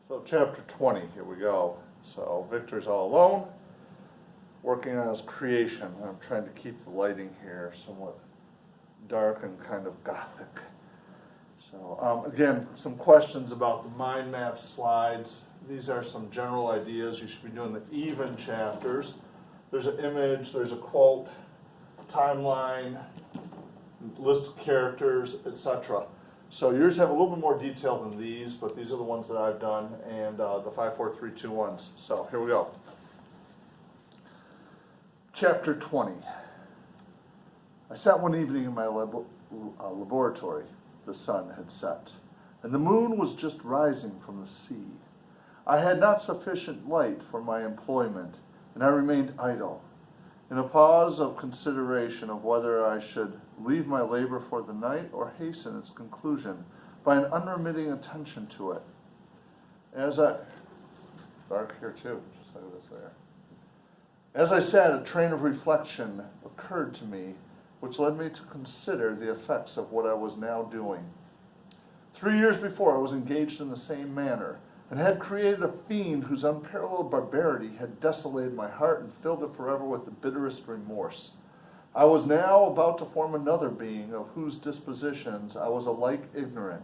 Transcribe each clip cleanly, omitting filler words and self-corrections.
So chapter 20, here we go. So Victor's all alone, working on his creation. I'm trying to keep the lighting here somewhat dark and kind of gothic. So again, some questions about the mind map slides. These are some general ideas. You should be doing the even chapters. There's an image, there's a quote, timeline, list of characters, etc. So yours have a little bit more detail than these, but these are the ones that I've done, and the 5, 4, 3, 2 ones. So here we go. Chapter 20. I sat one evening in my laboratory. The sun had set, and the moon was just rising from the sea. I had not sufficient light for my employment, and I remained idle, in a pause of consideration of whether I should leave my labor for the night or hasten its conclusion by an unremitting attention to it. Dark here too, just like this there. As I sat, a train of reflection occurred to me, which led me to consider the effects of what I was now doing. 3 years before, I was engaged in the same manner, and had created a fiend whose unparalleled barbarity had desolated my heart and filled it forever with the bitterest remorse. I was now about to form another being of whose dispositions I was alike ignorant.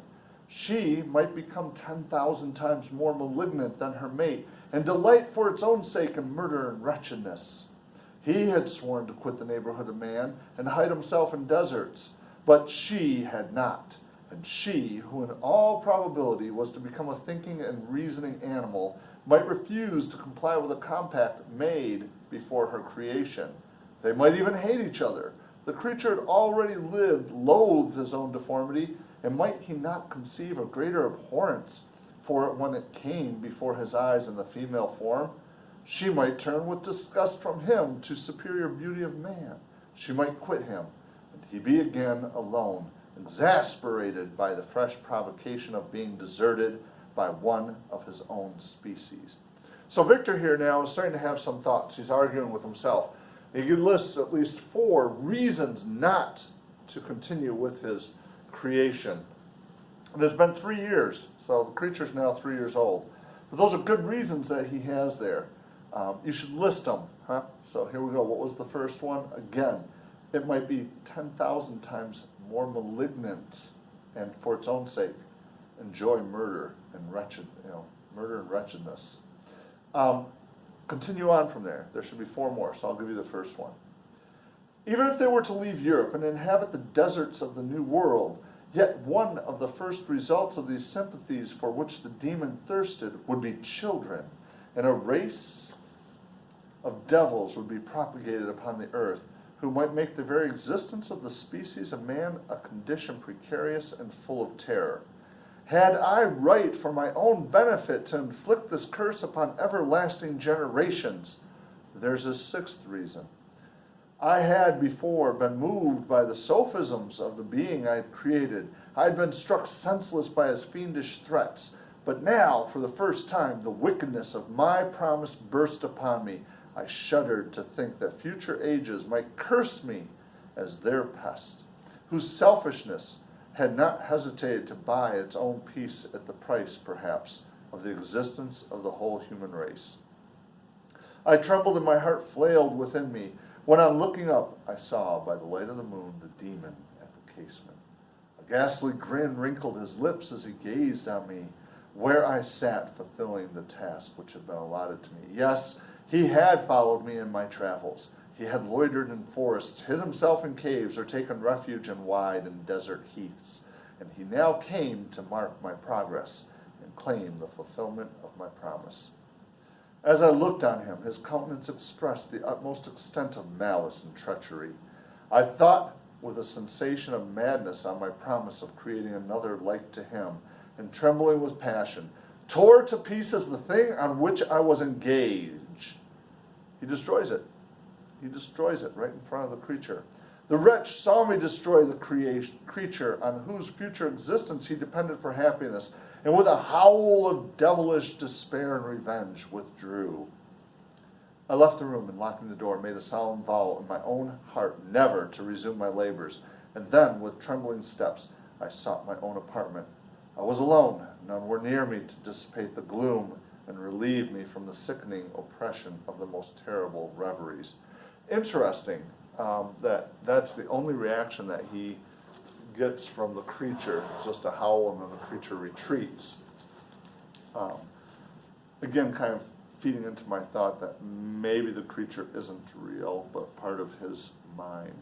She might become 10,000 times more malignant than her mate, and delight for its own sake in murder and wretchedness. He had sworn to quit the neighborhood of man and hide himself in deserts, but she had not. And she, who in all probability was to become a thinking and reasoning animal, might refuse to comply with a compact made before her creation. They might even hate each other. The creature had already lived, loathed his own deformity, and might he not conceive a greater abhorrence for it when it came before his eyes in the female form? She might turn with disgust from him to superior beauty of man. She might quit him, and he be again alone, exasperated by the fresh provocation of being deserted by one of his own species. So Victor here now is starting to have some thoughts. He's arguing with himself. He lists at least 4 reasons not to continue with his creation. And it's been 3 years, so the creature's now 3 years old. But those are good reasons that he has there. You should list them, huh? So here we go. What was the first one? Again, it might be 10,000 times more malignant, and for its own sake, enjoy murder and wretchedness. Continue on from there. There should be 4 more, so I'll give you the first one. Even if they were to leave Europe and inhabit the deserts of the New World, yet one of the first results of these sympathies for which the demon thirsted would be children, and a race of devils would be propagated upon the earth, who might make the very existence of the species of man a condition precarious and full of terror. Had I right for my own benefit to inflict this curse upon everlasting generations? There's a 6th reason. I had before been moved by the sophisms of the being I had created. I had been struck senseless by his fiendish threats. But now, for the first time, the wickedness of my promise burst upon me. I shuddered to think that future ages might curse me as their pest, whose selfishness had not hesitated to buy its own peace at the price, perhaps, of the existence of the whole human race. I trembled and my heart flailed within me, when on looking up I saw by the light of the moon the demon at the casement. A ghastly grin wrinkled his lips as he gazed on me, where I sat fulfilling the task which had been allotted to me. Yes, he had followed me in my travels. He had loitered in forests, hid himself in caves, or taken refuge in wide and desert heaths. And he now came to mark my progress and claim the fulfillment of my promise. As I looked on him, his countenance expressed the utmost extent of malice and treachery. I thought with a sensation of madness on my promise of creating another like to him, and trembling with passion, tore to pieces the thing on which I was engaged. He destroys it. He destroys it right in front of the creature. The wretch saw me destroy the creature on whose future existence he depended for happiness, and with a howl of devilish despair and revenge withdrew. I left the room and, locking the door, made a solemn vow in my own heart never to resume my labors, and then, with trembling steps, I sought my own apartment. I was alone. None were near me to dissipate the gloom and relieve me from the sickening oppression of the most terrible reveries. Interesting that's the only reaction that he gets from the creature, just a howl, and then the creature retreats. Again, kind of feeding into my thought that maybe the creature isn't real, but part of his mind.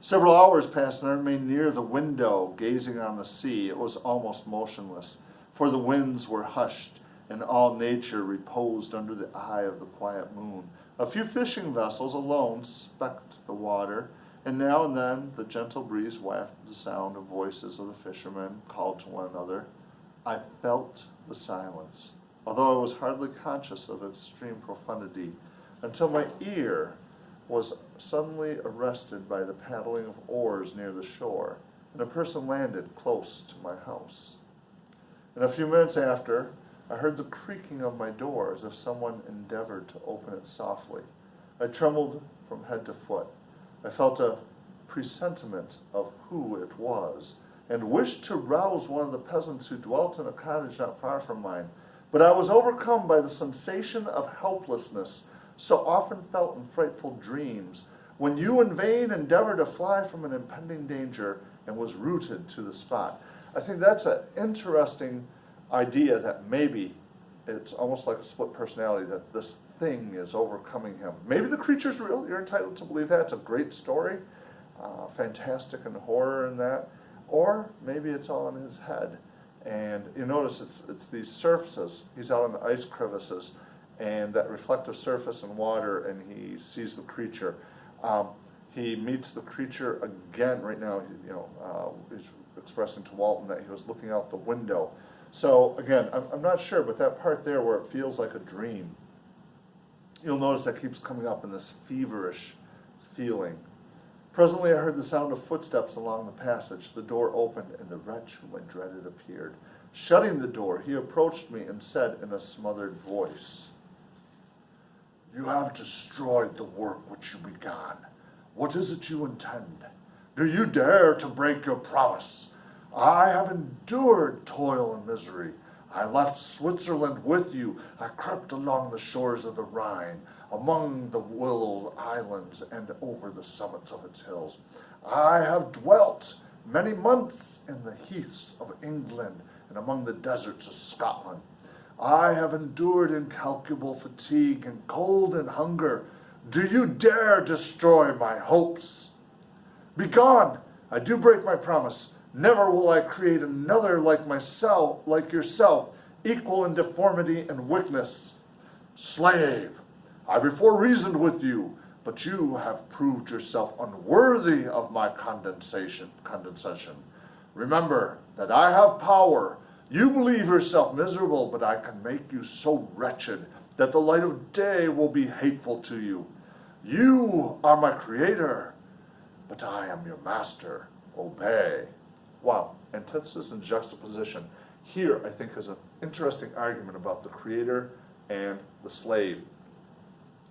Several hours passed, and I remained near the window, gazing on the sea. It was almost motionless, for the winds were hushed, and all nature reposed under the eye of the quiet moon. A few fishing vessels alone specked the water, and now and then the gentle breeze wafted the sound of voices of the fishermen called to one another. I felt the silence, although I was hardly conscious of its extreme profundity, until my ear was suddenly arrested by the paddling of oars near the shore, and a person landed close to my house. In a few minutes after, I heard the creaking of my door as if someone endeavored to open it softly. I trembled from head to foot. I felt a presentiment of who it was, and wished to rouse one of the peasants who dwelt in a cottage not far from mine. But I was overcome by the sensation of helplessness so often felt in frightful dreams, when you in vain endeavor to fly from an impending danger and was rooted to the spot. I think that's an interesting idea, that maybe it's almost like a split personality, that this thing is overcoming him. Maybe the creature's real. You're entitled to believe that. It's a great story, fantastic and horror in that. Or maybe it's all in his head. And you notice it's these surfaces. He's out on the ice crevices, and that reflective surface and water, and he sees the creature. He meets the creature again right now. He's expressing to Walton that he was looking out the window. So again, I'm not sure, but that part there where it feels like a dream, you'll notice that keeps coming up in this feverish feeling. Presently I heard the sound of footsteps along the passage. The door opened, and the wretch whom I dreaded appeared. Shutting the door, he approached me and said in a smothered voice, "You have destroyed the work which you began. What is it you intend? Do you dare to break your promise? I have endured toil and misery. I left Switzerland with you. I crept along the shores of the Rhine, among the willow islands and over the summits of its hills. I have dwelt many months in the heaths of England and among the deserts of Scotland. I have endured incalculable fatigue and cold and hunger. Do you dare destroy my hopes? Begone! I do break my promise. Never will I create another like myself, like yourself, equal in deformity and weakness. Slave, I before reasoned with you, but you have proved yourself unworthy of my condescension. Remember that I have power. You believe yourself miserable, but I can make you so wretched that the light of day will be hateful to you. You are my creator, but I am your master. Obey." Wow, antithesis and juxtaposition. Here, I think, is an interesting argument about the creator and the slave.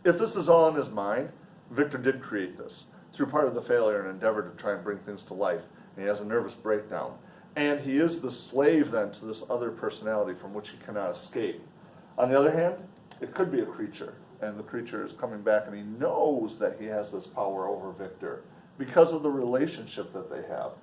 If this is all in his mind, Victor did create this through part of the failure and endeavor to try and bring things to life, and he has a nervous breakdown. And he is the slave then to this other personality from which he cannot escape. On the other hand, it could be a creature, and the creature is coming back, and he knows that he has this power over Victor because of the relationship that they have.